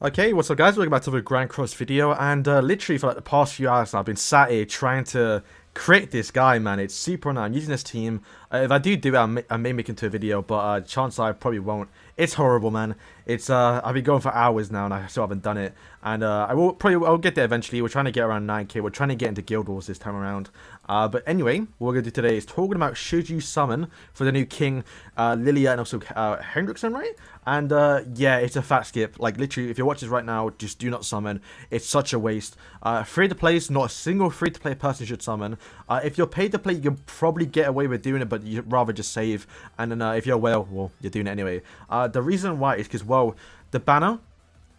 Okay, what's up guys, welcome back to the Grand Cross video, and literally for like the past few hours now, I've been sat here trying to create this guy, man. It's super annoying. I'm using this team. If I do it, I may make it into a video, but chance I probably won't. It's horrible, man. It's I've been going for hours now, and I still haven't done it. And I'll get there eventually. We're trying to get around 9k. We're trying to get into Guild Wars this time around. But anyway, what we're gonna do today is talking about should you summon for the new King, Lillia, and also Hendrickson, right? And yeah, it's a fat skip. Like literally, if you're watching this right now, just do not summon. It's such a waste. Free to play, not a single free to play person should summon. If you're paid to play, you can probably get away with doing it, but you'd rather just save. And then if you're well, you're doing it anyway. The reason why is because, well, the banner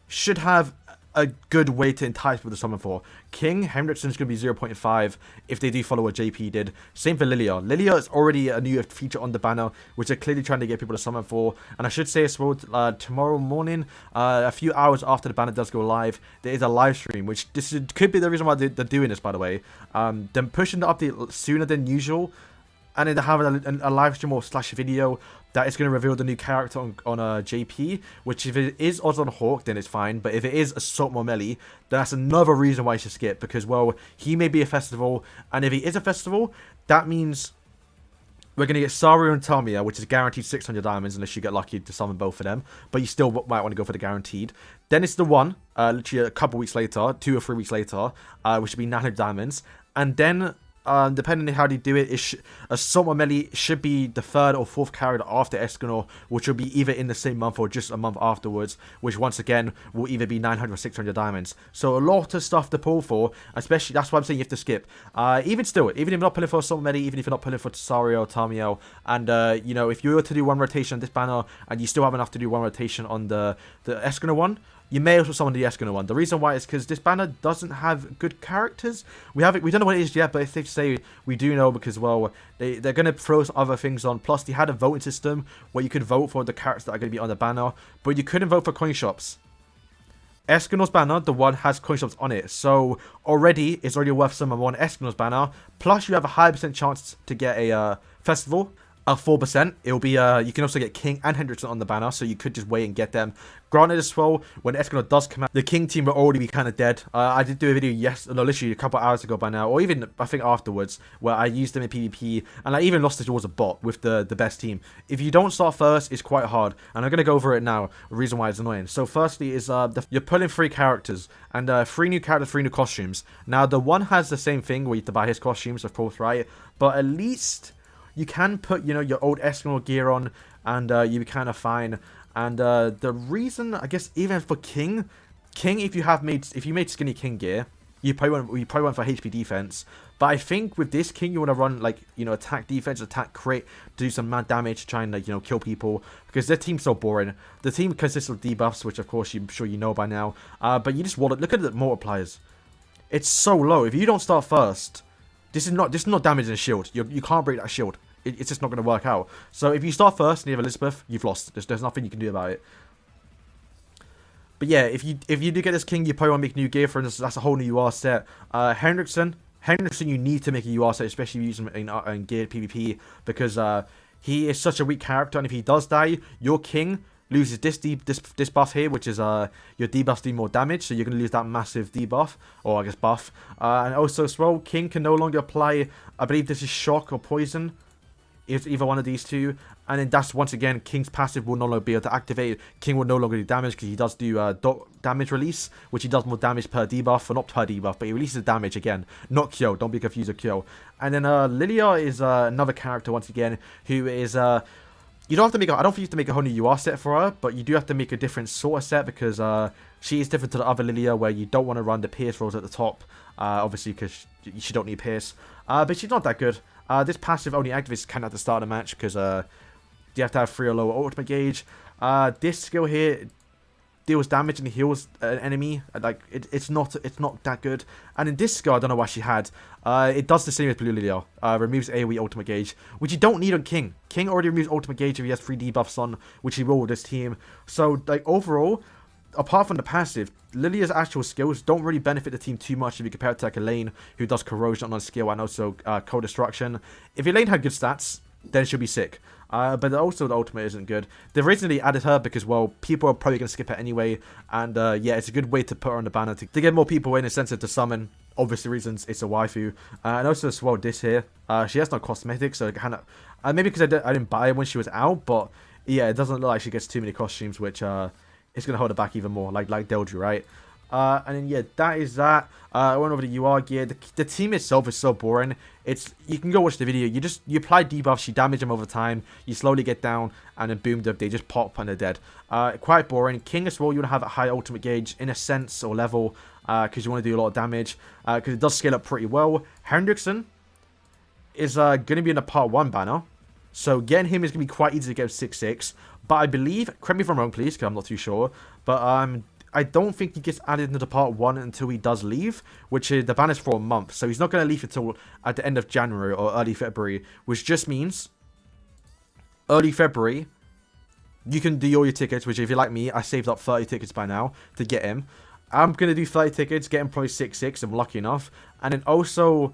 should have a good way to entice people to summon for. King, Hendrickson is going to be 0.5 if they do follow what JP did. Same for Lillia. Lillia is already a new feature on the banner, which they're clearly trying to get people to summon for. And I should say as well, tomorrow morning, a few hours after the banner does go live, there is a live stream, which could be the reason why they're doing this, by the way. Them pushing the update sooner than usual, and then having a live stream or slash video that is going to reveal the new character on JP, which if it is Odds on Hawk, then it's fine. But if it is Assault Mormelli, then that's another reason why you should skip. Because, well, he may be a festival. And if he is a festival, that means we're going to get Sariel and Tamia, which is guaranteed 600 diamonds, unless you get lucky to summon both of them. But you still might want to go for the guaranteed. Then it's the one, literally a couple weeks later, 2 or 3 weeks later, which would be 900 diamonds. And then depending on how they do it, Assault Mormelli should be the 3rd or 4th character after Escanor, which will be either in the same month or just a month afterwards, which once again will either be 900 or 600 diamonds. So a lot of stuff to pull for, especially, that's why I'm saying you have to skip. Even still, even if you're not pulling for Assault Mormelli, even if you're not pulling for Sariel or Tamiel, and you know, if you were to do one rotation on this banner and you still have enough to do one rotation on the Escanor one, you may also summon the Escanor one. The reason why is because this banner doesn't have good characters. We don't know what it is yet, but it's safe to say we do know because, well, they're going to throw some other things on. Plus, they had a voting system where you could vote for the characters that are going to be on the banner, but you couldn't vote for coin shops. Escanor's banner, the one has coin shops on it, so it's already worth some on Escanor's banner. Plus, you have a higher percent chance to get a festival. 4%. It'll be you can also get King and Hendrickson on the banner, so you could just wait and get them. Granted as well, when Escanor does come out, the King team will already be kind of dead. I did do a video literally a couple hours ago by now, or even I think afterwards, where I used them in PvP, and I even lost it towards a bot with the best team. If you don't start first, it's quite hard, and I'm gonna go over it now. The reason why it's annoying. So firstly is you're pulling 3 characters, and 3 new characters, 3 new costumes. Now the one has the same thing where you have to buy his costumes, of course, right? But at least you can put, you know, your old Escanor gear on, and you'll be kind of fine. And the reason, I guess, even for King, if you made skinny King gear, you probably want for HP defense. But I think with this King, you want to run, like, you know, attack defense, attack crit, do some mad damage to try and, like, you know, kill people, because their team's so boring. The team consists of debuffs, which of course I'm sure you know by now. But you just want to look at the multipliers. It's so low. If you don't start first, This is not damage in a shield. You can't break that shield. It's just not going to work out. So if you start first and you have Elizabeth, you've lost. There's nothing you can do about it. But yeah, if you do get this King, you probably want to make new gear for instance. That's a whole new UR set. Hendrickson, you need to make a UR set, especially if you use him in geared PvP, because he is such a weak character, and if he does die, your King loses this buff here, which is your debuffs do more damage, so you're going to lose that massive debuff, or I guess buff. And also as well, King can no longer apply, I believe this is shock or poison. It's either one of these two, and then that's once again King's passive will no longer be able to activate. King will no longer do damage because he does do damage release, which he does more damage per debuff, or not per debuff, but he releases damage again, not Kyo. Don't be confused with Kyo. And then Lillia is another character once again who is you don't have to make I don't think you have to make a whole new UR set for her, but you do have to make a different sort of set because she is different to the other Lillia, where you don't want to run the Pierce rolls at the top, obviously because she don't need Pierce. But she's not that good. This passive only activates kind of at the start of the match because you have to have 3 or lower ultimate gauge. This skill here deals damage and heals an enemy. Like it's not that good. And in this skill, I don't know why she had. It does the same as Blue Lillia. Removes AoE ultimate gauge, which you don't need on King. King already removes ultimate gauge if he has 3 debuffs on, which he will with this team. So like overall, apart from the passive, Lillia's actual skills don't really benefit the team too much if you compare it to like a lane who does corrosion on skill and also cold destruction. If your lane had good stats, then she'll be sick. But also the ultimate isn't good. They originally added her because, well, people are probably going to skip it anyway. And yeah, it's a good way to put her on the banner to get more people in a sense of to summon. Obviously reasons it's a waifu. And also as well, this here, she has no cosmetics, so kind of maybe because I didn't buy her when she was out, but yeah, it doesn't look like she gets too many costumes, which is gonna hold her back even more, like Delju, right? And then yeah, that is that. I went over the UR gear. The team itself is so boring. You can go watch the video. You apply debuffs, you damage them over time, you slowly get down, and then boom, they just pop and they're dead. Quite boring. King as well, you want to have a high ultimate gauge in a sense or level, because you want to do a lot of damage, because it does scale up pretty well. Hendrickson is going to be in the part 1 banner, so getting him is going to be quite easy to get 6-6. But I believe, correct me if I'm wrong, please, because I'm not too sure, but I don't think he gets added into the part 1 until he does leave, which is the ban is for a month. So he's not going to leave until at the end of January or early February, which just means early February, you can do all your tickets, which if you're like me, I saved up 30 tickets by now to get him. I'm going to do 30 tickets, get him probably 6-6, I'm lucky enough. And then also,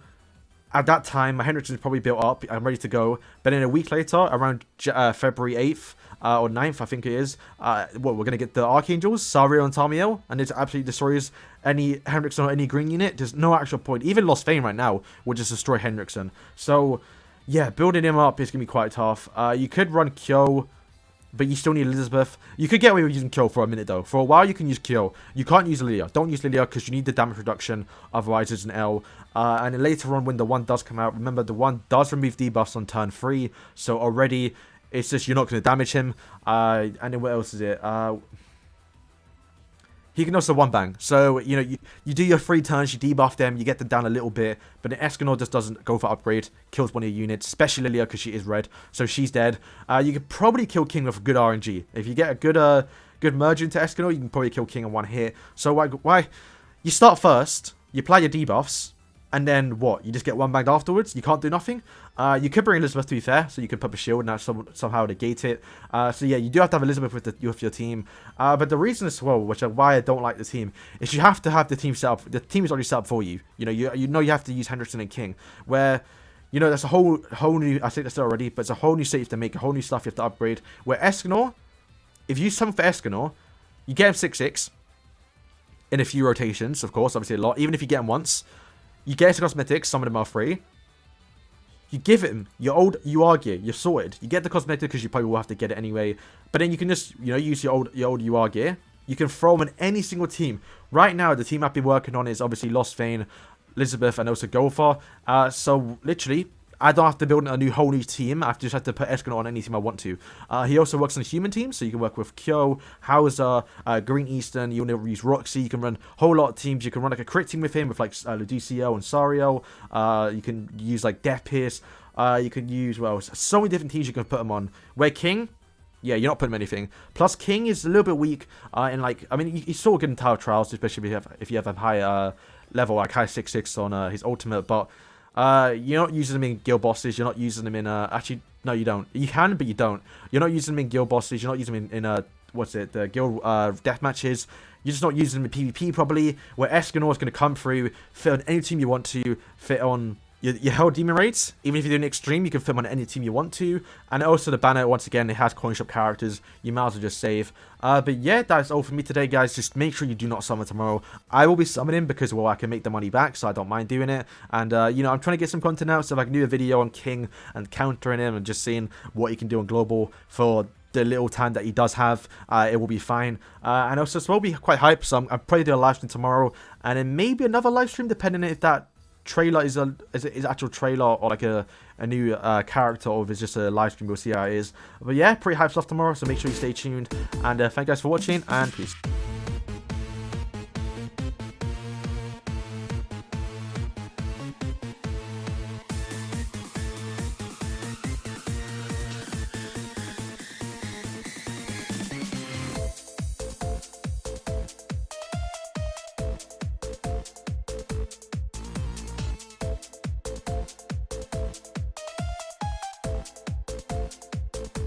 at that time, my Hendrickson is probably built up, I'm ready to go. But then a week later, around February 8th, or 9th, I think it is. We're going to get the Archangels, Sariel and Tamiel, and it absolutely destroys any Hendrickson or any green unit. There's no actual point. Even Lost Fame right now will just destroy Hendrickson. So, yeah, building him up is going to be quite tough. You could run Kyo, but you still need Elizabeth. You could get away with using Kyo for a minute, though. For a while, you can use Kyo. You can't use Lillia. Don't use Lillia because you need the damage reduction. Otherwise, it's an L. And then later on, when the 1 does come out, remember, the 1 does remove debuffs on turn 3. So already, it's just you're not going to damage him. And then what else is it? He can also 1-bang. So, you know, you do your 3 turns, you debuff them, you get them down a little bit. But the Escanor just doesn't go for upgrade. Kills one of your units, especially Lillia because she is red. So she's dead. You could probably kill King with a good RNG. If you get a good merge into Escanor, you can probably kill King in 1 hit. So why? You start first, you apply your debuffs, and then what? You just get 1-banged afterwards? You can't do nothing? You could bring Elizabeth, to be fair, so you could put a shield and somehow negate it. So yeah, you do have to have Elizabeth with your team. But the reason as well, why I don't like the team, is you have to have the team set up. The team is already set up for you. You know you have to use Hendrickson and King, where you know that's a whole new. I said this already, but it's a whole new set you have to make, a whole new stuff you have to upgrade. Where Escanor, if you use something for Escanor, you get him 6-6 in a few rotations, of course, obviously a lot. Even if you get him once. You get his cosmetics, some of them are free. You give him your old UR gear, you're sorted. You get the cosmetic because you probably will have to get it anyway. But then you can just, you know, use your old UR gear. You can throw them on any single team. Right now, the team I've been working on is obviously Lost Fane, Elizabeth, and also Gopher. So literally, I don't have to build a whole new team. I just have to put Escanor on any team I want to. He also works on human teams, so you can work with Kyo, Hauser, Green Eastern. You want to use Roxy. You can run a whole lot of teams. You can run like a crit team with him, with like Ludicio and Sariel. You can use like Death Pierce. You can use, well, so many different teams you can put him on. Where King, yeah, you're not putting him anything. Plus, King is a little bit weak in like, I mean, he's still good in Tower Trials, especially if you have a high level, like high 6-6 on his ultimate, but you're not using them in guild bosses. You're not using them in actually no, you don't. You can, but you don't. You're not using them in guild bosses. You're not using them in what's it? The guild death matches. You're just not using them in PvP probably. Where Escanor is going to come through, fit on any team you want to, fit on your Hell Demon Raids. Even if you're doing extreme, you can fit on any team you want to. And also the banner, once again, it has coin shop characters. You might as well just save. But yeah, that's all for me today, guys. Just make sure you do not summon tomorrow. I will be summoning because, well, I can make the money back, so I don't mind doing it. And, you know, I'm trying to get some content out, so if I can do a video on King and countering him and just seeing what he can do on Global for the little time that he does have, it will be fine. And also, as well, be quite hyped, so I'll probably do a live stream tomorrow. And then maybe another live stream, depending if that trailer is actual trailer or like a new character, or if it's just a live stream. We'll see how it is. But yeah, pretty hype stuff tomorrow, so make sure you stay tuned, and thank you guys for watching, and peace.